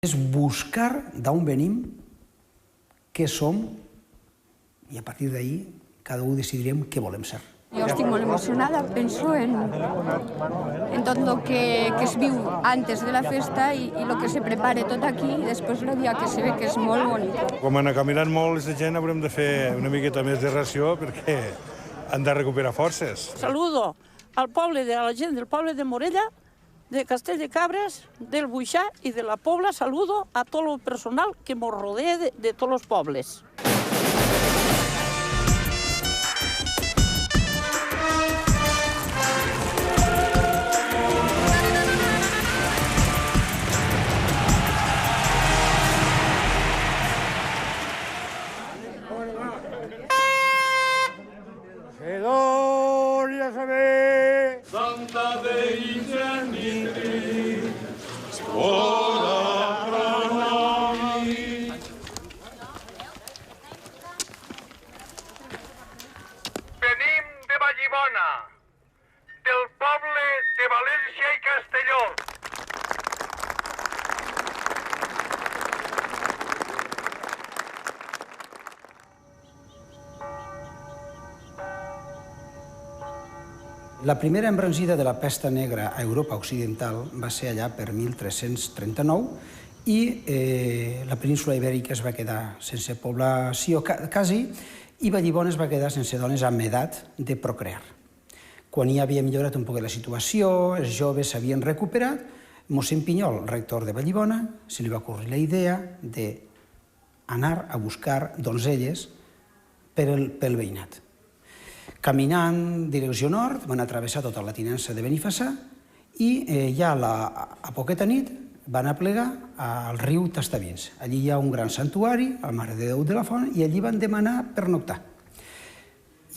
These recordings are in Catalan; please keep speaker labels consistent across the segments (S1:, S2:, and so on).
S1: És buscar d'on venim, què som, i a partir d'ahí cada un decidirem què volem ser.
S2: Jo estic molt emocionada, penso en tot el que es viu antes de la festa i el que se prepara tot aquí i després el dia que se ve que és molt bonic.
S3: Com han caminat molt la gent haurem de fer una miqueta més de ració perquè han de recuperar forces.
S4: Saludo al poble de la gent del poble de Morella, de Castell de Cabres, del Buixà i de la Pobla. Saludo a tot el personal que ens rodea de tots els pobles.
S5: Gloria saber
S6: Santa Dei Geniti,
S7: Venim de Vallibona, del poble de València i Castelló.
S1: La primera embranzida de la pesta negra a Europa occidental va ser allà per 1339 i la península ibèrica es va quedar sense població quasi i Vallibona es va quedar sense dones amb edat de procrear. Quan ja havia millorat un poc la situació, els joves s'havien recuperat, mossèn Pinyol, rector de Vallibona, se li va ocórrer la idea d'anar a buscar donzelles pel veïnat. Caminant direcció nord, van atravessar tota la tinença de Benifassà i ja a poqueta nit van aplegar al riu Tastavins. Allí hi ha un gran santuari, el Mare de Déu de la Font, i allí van demanar pernoctar.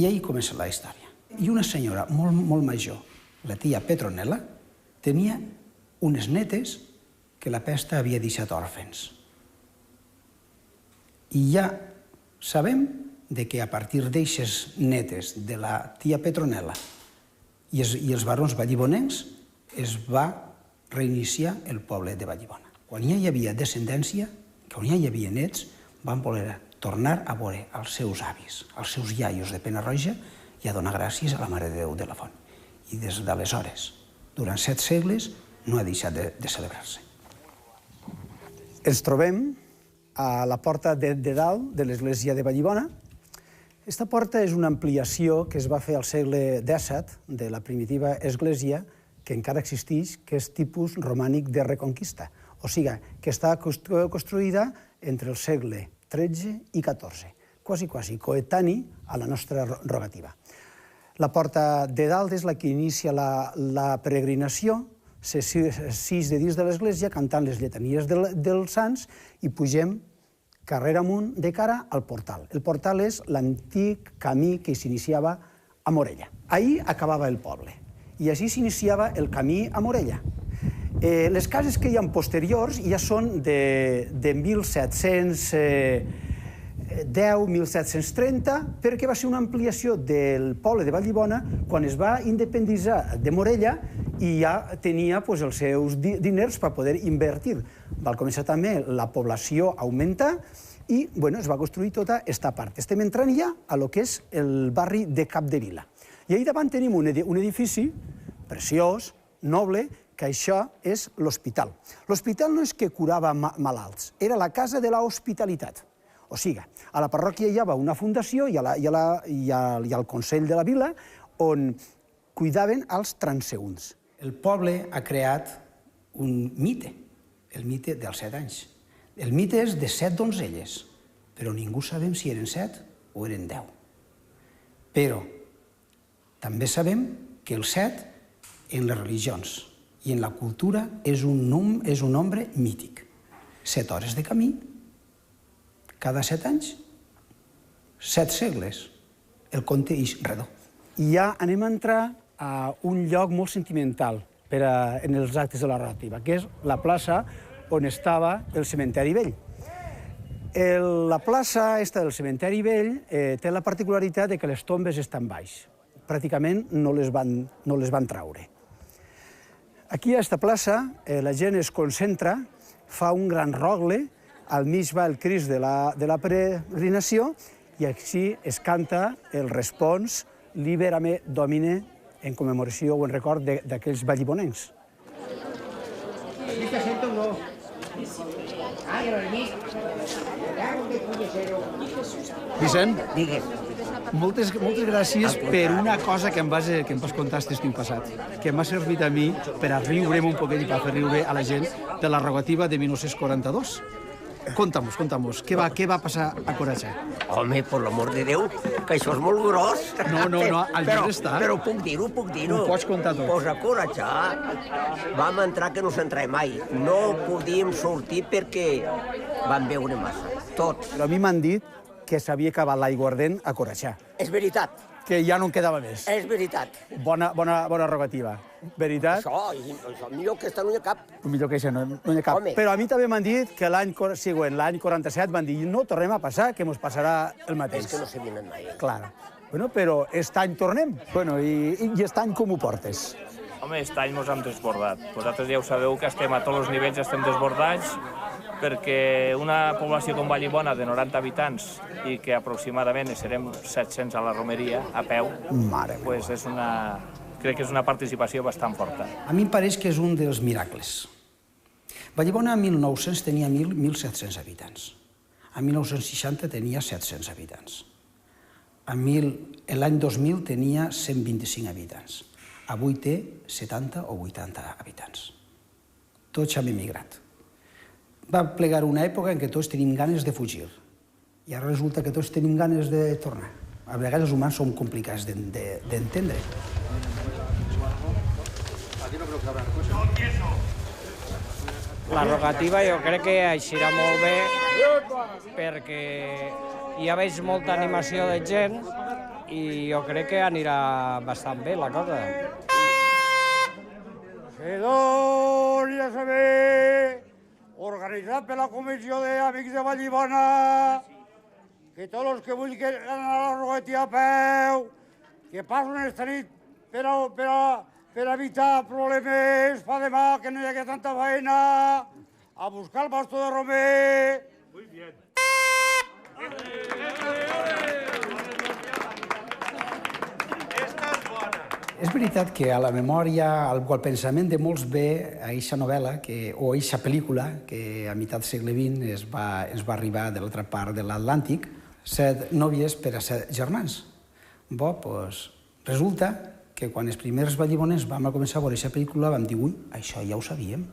S1: I ahí comença la història. I una senyora molt major, la tia Petronella, tenia unes netes que la pesta havia deixat òrfens. I ja sabem que a partir d'eixes netes de la tia Petronella i els barons vallibonencs es va reiniciar el poble de Vallibona. Quan ja hi havia descendència, quan ja hi havia nets, van voler tornar a veure els seus avis, els seus iaios de Pena-roja i a donar gràcies a la Mare de Déu de la Font. I des d'aleshores, durant 7 segles, no ha deixat de celebrar-se.
S5: Ens trobem a la porta de dalt de l'església de Vallibona. Aquesta porta és una ampliació que es va fer al segle XVII de la primitiva església, que encara existeix, que és tipus romànic de reconquista. O sigui, que està construïda entre el segle XIII i XIV, quasi coetani a la nostra rogativa. La porta de dalt és la que inicia la peregrinació, sis de dins de l'església, cantant les lletanies dels sants, i pugem carrer amunt de cara al portal. El portal és l'antic camí que s'iniciava a Morella. Ahí acabava el poble i així s'iniciava el camí a Morella. Les cases que hi ha posteriors ja són de 1710-1730 perquè va ser una ampliació del poble de Vallibona quan es va independitzar de Morella i ja tenia els seus diners per poder invertir. Va començar també la població a augmentar i es va construir tota aquesta part. Estem entrant ja a lo que és el barri de Capdevila. I ahir davant tenim un edifici preciós, noble, que això és l'hospital. L'hospital no és que curava malalts, era la casa de l'hospitalitat. O sigui, a la parròquia hi havia una fundació i al Consell de la Vila on cuidaven els transeünts.
S1: El poble ha creat un mite, el mite dels 7 anys. El mite és de 7 donzelles, però ningú sabem si eren 7 o eren 10. Però també sabem que el 7 en les religions i en la cultura és un nombre mític. 7 hores de camí, cada 7 anys, 7 segles, el compte és redó.
S5: I ja anem a entrar a un lloc molt sentimental en els actes de la rogativa, que és la plaça on estava el cementeri vell. La plaça del cementeri vell té la particularitat que les tombes estan baix. Pràcticament no les van traure. Aquí a aquesta plaça la gent es concentra fa un gran rogle, al mig va el Crist de la peregrinació i així es canta el respons Liberame Domine en commemoració o en record d'aquells vallibonencs.
S1: Vicent,
S8: Digues.
S1: moltes gràcies per una cosa que em vas contar aquest estiu passat, que m'ha servit a mi per a riure'm un poquet i per fer riure a la gent de la rogativa de 1942. Conta'm-nos, què va passar a Coratxà?
S8: Home, per l'amor de Déu, que això és molt gros.
S1: No, al llibre està.
S8: Però puc dir-ho.
S1: Ho pots contar tot.
S8: Pues a Coratxà vam entrar que no s'entrava mai. No podíem sortir perquè vam veure massa, tots.
S5: Però a mi m'han dit que s'havia acabat l'aiguardent a Coratxà,
S8: És veritat,
S5: que ja no en quedava més.
S8: és veritat.
S5: Bona rogativa. Veritat?
S8: Això millor que esta no hi ha cap.
S5: Millor que això, no hi ha cap.
S8: Home.
S5: Però a mi també m'han dit que l'any següent, l'any 47, van dir no tornem a passar, que ens passarà el mateix.
S8: És que no se vienen mai.
S5: Clar. Bueno, però aquest any tornem. Bueno, i aquest any com ho portes?
S9: Home, aquest any ens hem desbordat. Vosaltres ja ho sabeu que estem a tots els nivells, estem desbordats, perquè una població com Vallibona de 90 habitants i que aproximadament serem 700 a la romeria, a peu, pues crec que és una participació bastant forta.
S1: A mi em pareix que és un dels miracles. Vallibona en 1900 tenia 1.700 habitants. En 1960 tenia 700 habitants. L'any 2000 tenia 125 habitants. Avui té 70 o 80 habitants. Tots hem emigrat. Va plegar una època en què tots tenim ganes de fugir. I ara resulta que tots tenim ganes de tornar. A vegades els humans són complicats d'entendre.
S10: La rogativa jo crec que eixirà molt bé perquè ja veig molta animació de gent i jo crec que anirà bastant bé la cosa.
S11: Se doni a saber, organitzat per la Comissió d'Amics de Vallibona, que tots els que vulguin anar a la rogativa a peu, que passen esta nit per evitar problemes per demà, que no hi hagi tanta feina, a buscar el bastó de romer. Muy bien.
S1: És veritat que a la memòria, al pensament de molts ve a eixa novel·la o a eixa pel·lícula que a meitat del segle XX ens va arribar de l'altra part de l'Atlàntic, 7 nòvies per a 7 germans. Doncs resulta que quan els primers valliboners vam començar a veure aquesta pel·lícula vam dir, ui, això ja ho sabíem.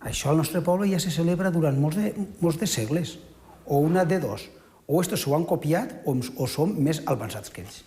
S1: Això al nostre poble ja se celebra durant molts de segles, o una de dos. O estos s'ho han copiat o som més avançats que ells.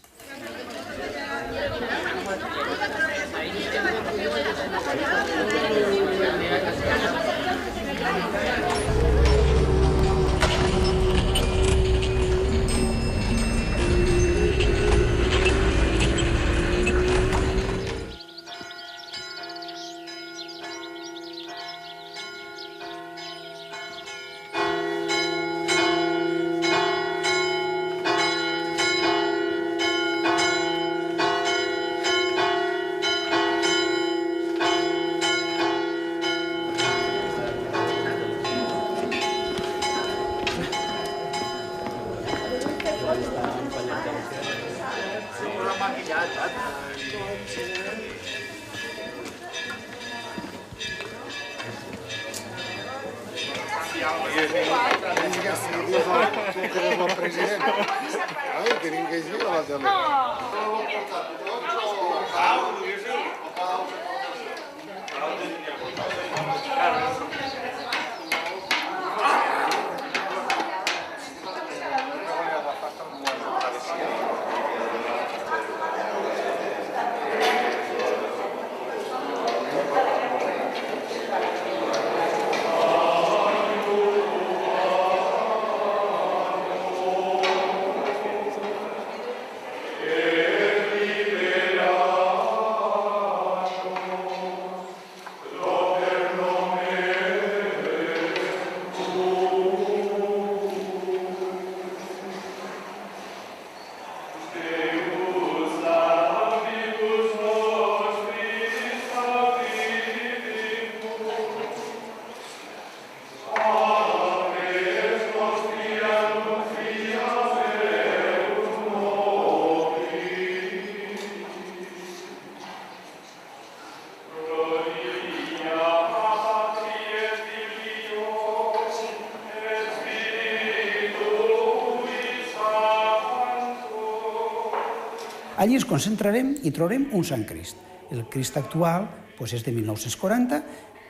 S1: Allí ens concentrarem i trobarem un Sant Crist. El Crist actual és de 1940,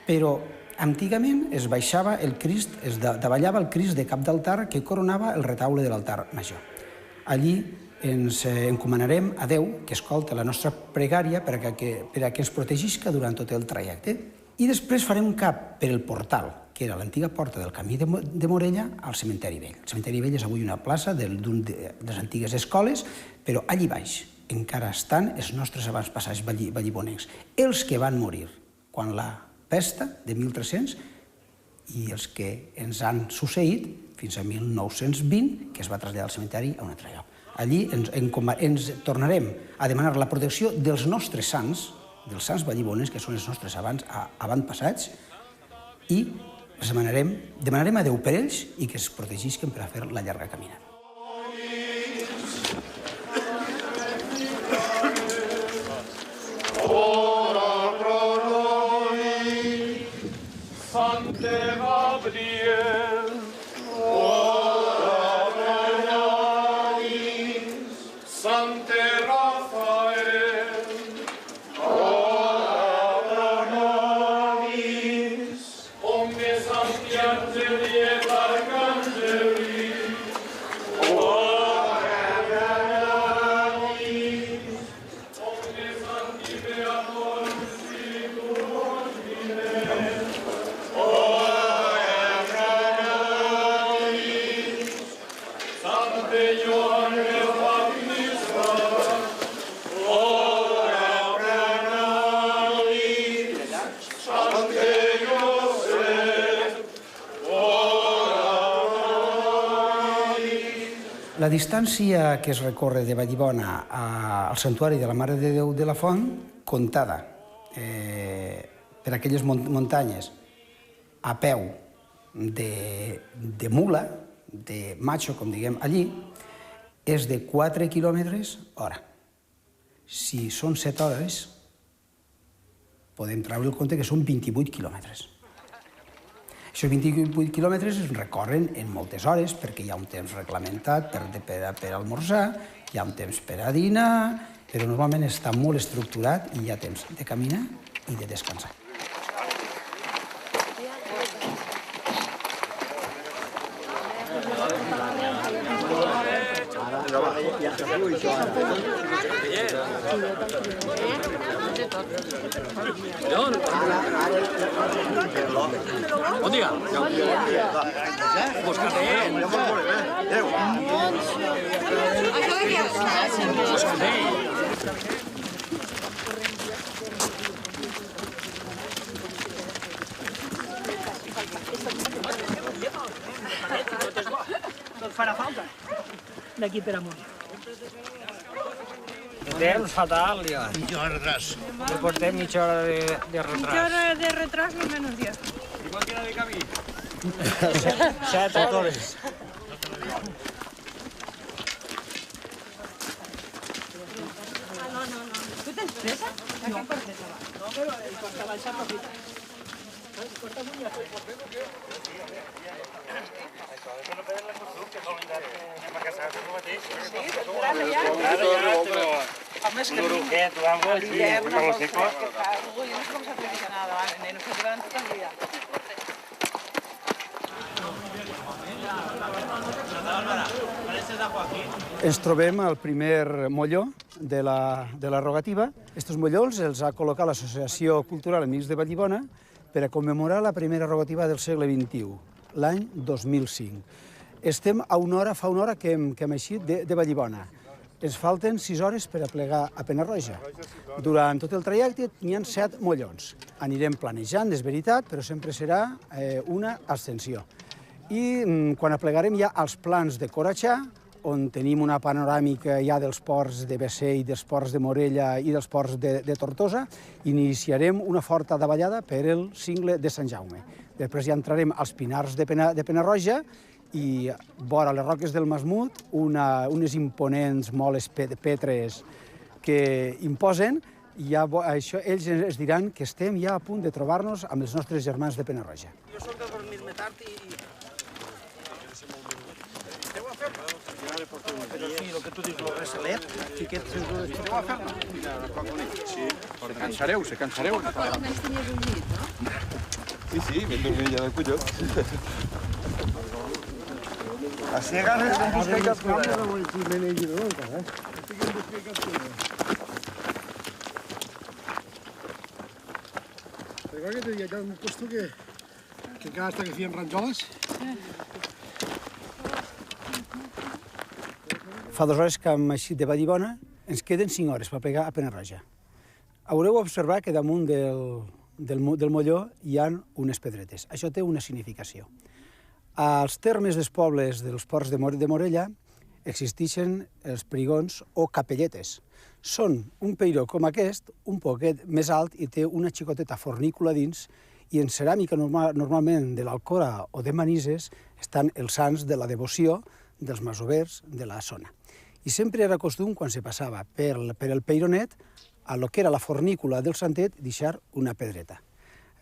S1: però antigament es baixava el Crist, es davallava el Crist de cap d'altar que coronava el retaule de l'altar major. Allí ens encomanarem a Déu que escolta la nostra pregària per a que ens protegisca durant tot el trajecte. I després farem un cap per el portal, que era l'antiga porta del camí de Morella, al Cementeri Vell. El Cementeri Vell és avui una plaça de les antigues escoles, però allí baix encara estan els nostres avantpassats vallibonencs, els que van morir quan la pesta de 1300 i els que ens han succeït fins a 1920, que es va traslladar al cementeri a un altre lloc. Allí ens tornarem a demanar la protecció dels nostres sants, dels sants vallibonencs, que són els nostres avantpassats, i demanarem a Déu per ells i que es protegisquen per a fer la llarga caminada.
S6: Ora pro nobis, Sancte Gabriel, ora pro nobis, Sancte Rafael, ora pro nobis, omnes sancti angeli et arcangeli, ora pro nobis, omnes sancti beator Spiritus Domine, ora pro nobis, Sancte Ioanne Baptista, ora pro nobis, Sancte Josep, ora pro nobis.
S1: La distància que es recorre de Vallibona al santuari de la Mare de Déu de la Font, comptada per aquelles muntanyes a peu de mula, de macho, com diguem allí, és de 4 quilòmetres hora. Si són 7 hores, podem treure el compte que són 28 quilòmetres. Aquests 28 quilòmetres es recorren en moltes hores, perquè hi ha un temps reglamentat per almorzar, hi ha un temps per a dinar, però normalment està molt estructurat i hi ha temps de caminar i de descansar.
S12: Bon dia. Vos Catell. Vos Catell.
S13: Tot farà falta d'aquí per amunt.
S10: Temps fatal, ja.
S12: Mitja hora d'atràs.
S10: Que portem mitja hora de retras.
S13: Mitja hora de retras, no menys 10.
S12: I quant queda de camí?
S10: 7 hores.
S13: No. Tu tens pressa? A què portes abans? No, però costa baixar poquit. Costa amunt i a fer.
S10: A més que l'uruquet o algo així,
S13: una cosa que fa. Uy, no sé com s'ha fet nada, no sé durant tot el dia.
S5: Ens trobem al primer molló de la rogativa. Estos mollols els ha col·locat l'Associació Cultural Amics de Vallibona per a commemorar la primera rogativa del segle XXI, l'any 2005. Estem fa una hora que hem eixit de Vallibona. Ens falten 6 hores per a plegar a Penarroja. Durant tot el trajecte n'hi ha 7 mollons. Anirem planejant, és veritat, però sempre serà una ascensió. I quan aplegarem ja als plans de Coratxà, on tenim una panoràmica ja dels ports de Bessell, dels ports de Morella i dels ports de Tortosa, iniciarem una forta davallada per el cingle de Sant Jaume. Després ja entrarem als Pinars de Penarroja i vora les roques del Masmut, unes imponents moles petres que imposen, i ells ens diran que estem ja a punt de trobar-nos amb els nostres germans de Penarroja.
S13: Jo soc de dormir-me tard i
S14: Però sí, el que tu dius, el resalet, xiquets... Esteu a fer-la?
S15: Sí, se cansareu, se cansareu.
S13: Almenys tenies un llit, no?
S15: Sí, ben dormit ja del colló.
S14: A ciegas no busca i captura.
S16: Recuerda que te dije acá un puesto que cada hasta que hacían rancholes.
S5: Fa 2 hores que hem eixit de Vallibona, ens queden 5 hores per pegar a Pena-roja. Haureu observat que damunt del molló hi ha unes pedretes. Això té una significació. Als termes dels pobles dels ports de Morella existeixen els perigons o capelletes. Són un peiró com aquest, un poquet més alt i té una xicoteta fornícula dins, i en ceràmica normalment de l'Alcora o de Manises estan els sants de la devoció dels masovers de la zona. I sempre era costum, quan se passava per el peironet, a lo que era la fornícula del santet, deixar una pedreta.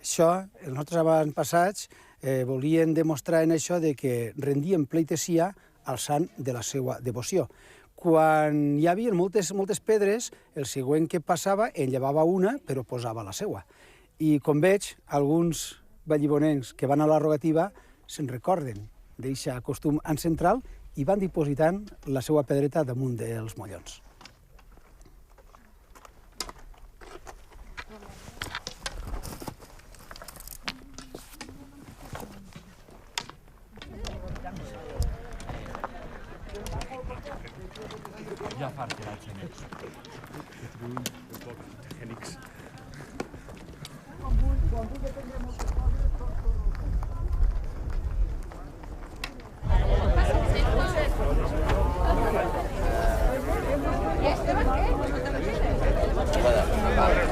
S5: Això, els nostres avantpassats volien demostrar en això que rendien pleitesia al sant de la seva devoció. Quan hi havia moltes pedres, el següent que passava en llevava una, però posava la seva. I com veig, alguns vallibonencs que van a la rogativa se'n recorden d'aquest costum ancestral i van dipositant la seva pedreta damunt dels mollons.
S12: Ja farti la Genix. Genix.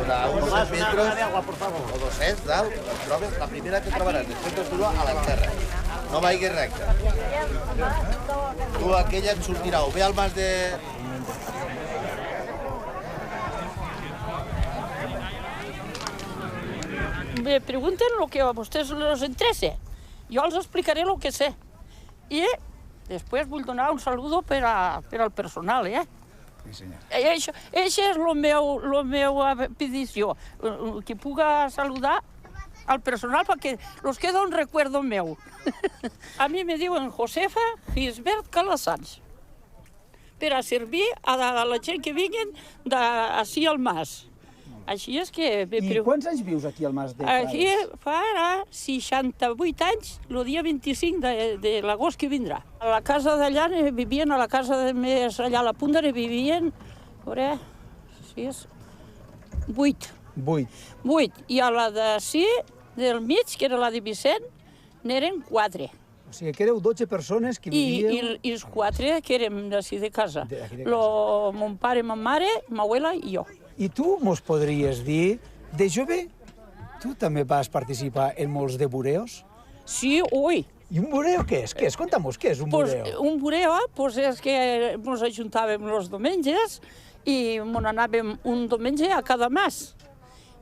S17: A uns 100 metres o 200 dalt, trobes la primera que trobaràs, després del turó a l'esquerra. No vagis recte. Tu aquella et sortirà o bé al mas de...
S4: Me pregunten lo que a vostès les interessa. Jo els explicaré lo que sé. I després vull donar un saludo per al personal,
S15: Sí, senyor.
S4: Això és la meva petició, que puga saludar al personal perquè los queda un recuerdo meu. A mi me diuen Josefa Gisbert Calasanz, per a servir a la gent que vinguin d'ací al mas. Així és que...
S5: I quants anys vius aquí al mas de Prades?
S4: Aquí fa 68 anys, el dia 25 de l'agost que vindrà. A la casa d'allà vivien, a la casa més allà a la punta vivien, a veure, 8. 8. I a la d'ací, del mig, que era la de Vicent, n'eren 4.
S5: O sigui que éreu 12 persones que vivíeu...
S4: I els 4 que érem d'ací de casa. Mon pare, ma mare, ma abuela i jo.
S5: I tu mos podries dir, de jove, tu també vas participar en molts de bureos?
S4: Sí, ui.
S5: I un bureo què és? Què és? Conta'm-nos, què és un bureo?
S4: Un bureo és que ens ajuntàvem els diumenges i ens anàvem un diumenge a cada mas.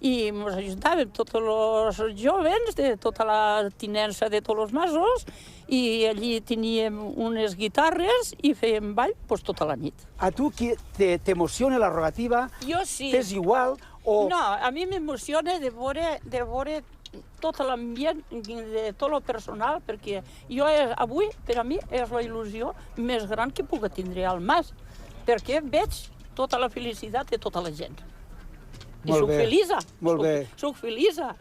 S4: I ens ajuntàvem tots els jovens de tota la tinença de tots els masos i allí teníem unes guitarres i fèiem ball tota la nit.
S5: A tu t'emociona la rogativa?
S4: Jo sí.
S5: T'és igual?
S4: No, a mi m'emociona de veure tot l'ambient de tot el personal, perquè jo avui, per a mi, és la il·lusió més gran que puc tindre al mas, perquè veig tota la felicitat de tota la gent. I soc felisa.
S5: Molt bé.
S4: Soc felisa.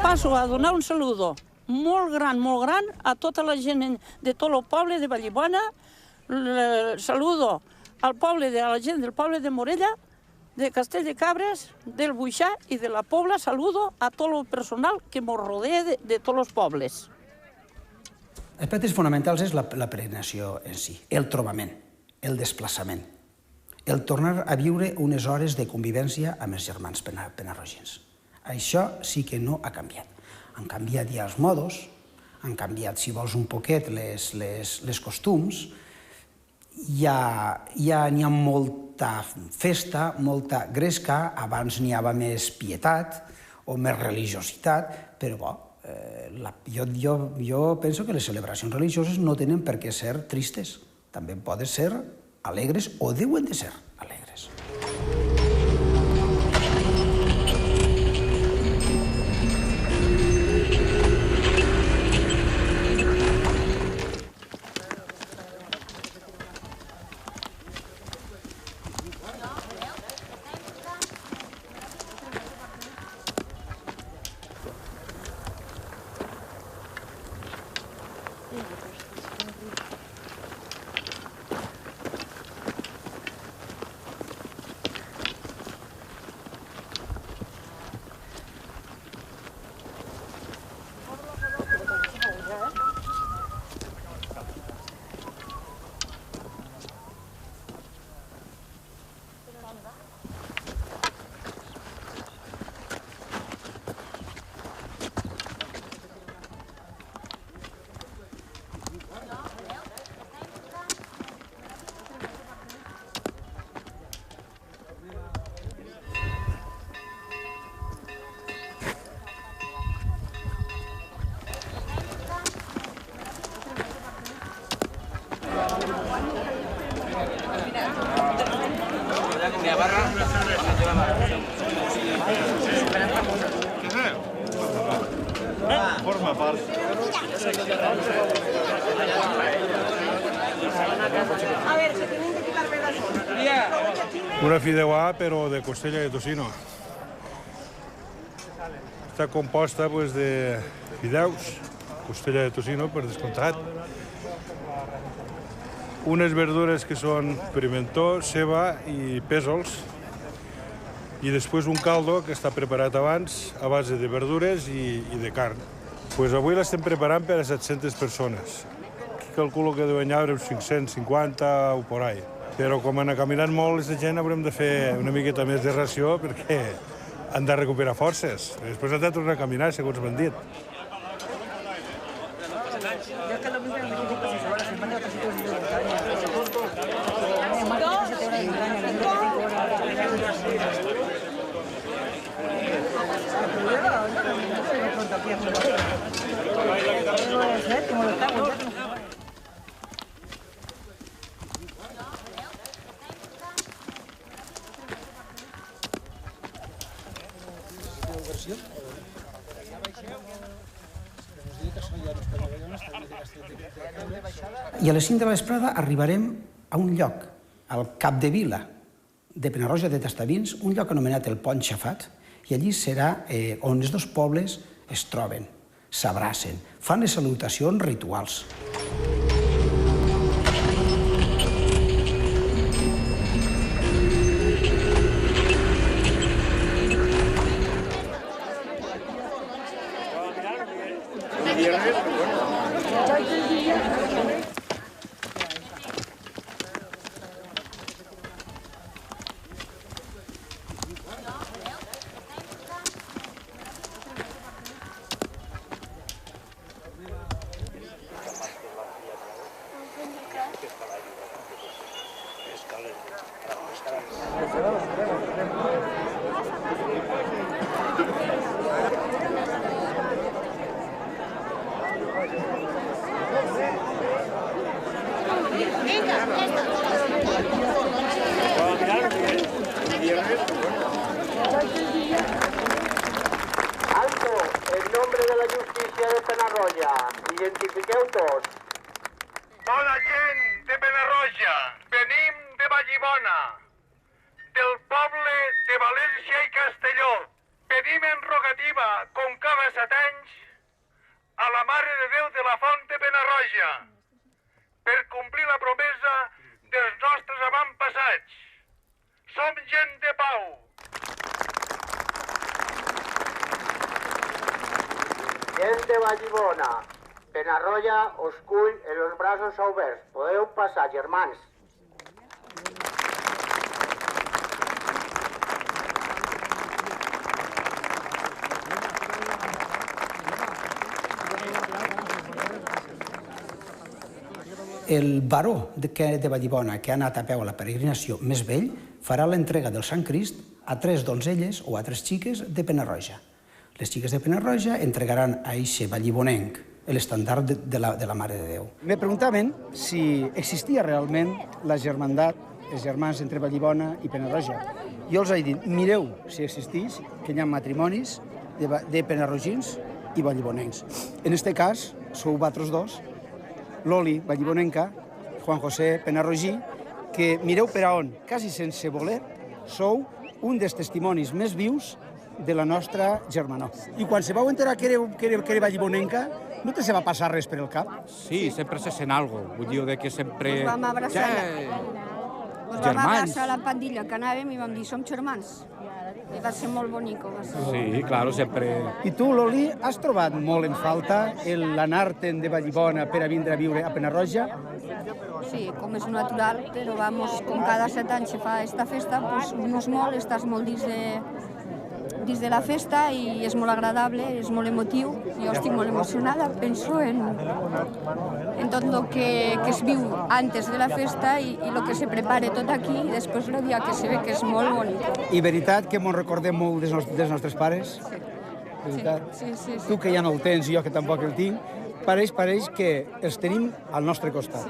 S4: Passo a donar un saludo molt gran a tota la gent de tot el poble de Vallibona. Saludo al poble de la gent del poble de Morella, de Castell de Cabres, del Buixà i de la Pobla. Saludo a tot el personal que ens rodea de tots els pobles.
S1: Els aspectes fonamentals és la peregrinació en si, el trobament, el desplaçament, el tornar a viure unes hores de convivència amb els germans penarrogins. Això sí que no ha canviat. Han canviat ja els modos, han canviat, si vols, un poquet les costums, n'hi ha molt molta festa, molta gresca, abans n'hi havia més pietat o més religiositat, però jo penso que les celebracions religioses no tenen per què ser tristes, també poden ser alegres o deuen de ser alegres.
S15: Forma part.
S3: Una fideuà, però de costella de tocino. Està composta de fideus, costella de tocino, per descomptat. Unes verdures que són pimentó, ceba i pèsols. I després un caldo que està preparat abans a base de verdures i de carn. Avui l'estem preparant per a 700 persones. Calculo que deuen haver uns 550 o por ahí. Però com han caminat molt aquesta gent haurem de fer una miqueta més de ració perquè han de recuperar forces. Després han de tornar a caminar, segons m'han dit.
S1: I a les 5 de la vesprada arribarem a un lloc, al Capdevila de Penarroja de Tastavins, un lloc anomenat el Pont Xafat, i allí serà on els dos pobles es troben, s'abracen, fan les salutacions rituals.
S7: Alto, en nombre de la justícia de Penarroja, identifiqueu tots. Bona gent de Penarroja, venim de Vallibona, del poble de València i Castelló. Venim en rogativa, com cada 7 anys, a la Mare de Déu de la Font de Penarroja, per complir la promesa dels nostres avantpassats. Som gent de pau. Gent de Vallibona, Penarroja us cull en els braços oberts. Podeu passar, germans.
S1: el baró de Vallibona que ha anat a peu a la peregrinació més vell farà l'entrega del Sant Crist a 3 donzelles o a 3 xiques de Pena-roja. Les xiques de Pena-roja entregaran a eixe vallibonenc l'estandard de la Mare de Déu.
S5: Me preguntaven si existia realment la germandat, els germans entre Vallibona i Pena-roja. Jo els he dit, mireu si existeix, que hi ha matrimonis de penarrogins i vallibonencs. En aquest cas, sou vosaltres dos, Loli, vallibonenca, Juan José, penarrogí, que mireu per a on, quasi sense voler, sou un dels testimonis més vius de la nostra germanor. I quan se vau enterar que era vallibonenca, no te se va passar res per el cap?
S12: Sí, sempre se sent alguna cosa. Vull dir que sempre...
S2: Ens vam abraçar. Ens vam abraçar la pandilla que anàvem i vam dir, som germans. I va ser molt bonic.
S12: Sí, claro, sempre...
S5: I tu, Loli, has trobat molt en falta l'anar-te'n de Vallibona per a vindre a viure a Pena-roja?
S2: Sí, com és natural, però vamos, com cada 7 anys se fa esta festa, pues unus molt, estàs molt dins de la festa i és molt agradable, és molt emotiu. Jo estic molt emocionada, penso en tot el que es viu antes de la festa i el que se prepara tot aquí i després el dia que se ve que és molt bonic.
S5: I veritat que ens recordem molt dels nostres pares?
S2: Sí.
S5: Tu que ja no el tens i jo que tampoc el tinc, pareix que els tenim al nostre costat.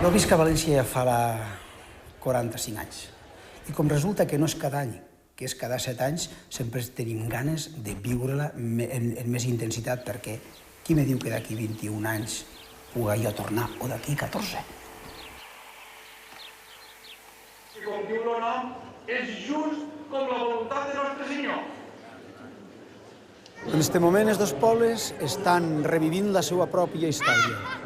S5: Jo visc a València ja fa 45 anys. I com resulta que no és cada any, que és cada 7 anys, sempre tenim ganes de viure-la en més intensitat, perquè qui me diu que d'aquí 21 anys pugui jo tornar, o d'aquí 14?
S6: I com diu el nom, és just com la voluntat de Nostre Senyor.
S5: En aquest moment els dos pobles estan revivint la seva pròpia història.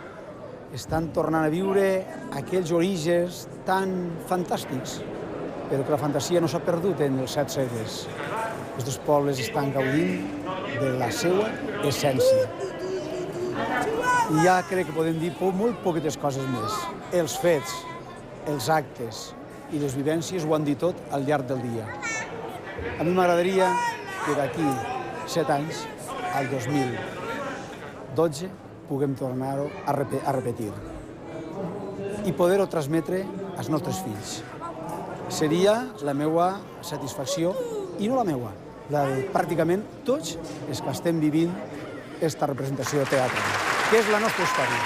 S5: Estan tornant a viure aquells orígens tan fantàstics, però que la fantasia no s'ha perdut en els 7 segles. Els dos pobles estan gaudint de la seva essència. I ja crec que podem dir molt poquetes coses més. Els fets, els actes i les vivències ho han dit tot al llarg del dia. A mi m'agradaria que d'aquí 7 anys, al 2012, puguem tornar-ho a repetir i poder-ho transmetre als nostres fills. Seria la meva satisfacció, i no la meva, la de pràcticament tots els que estem vivint aquesta representació de teatre, que és la nostra història.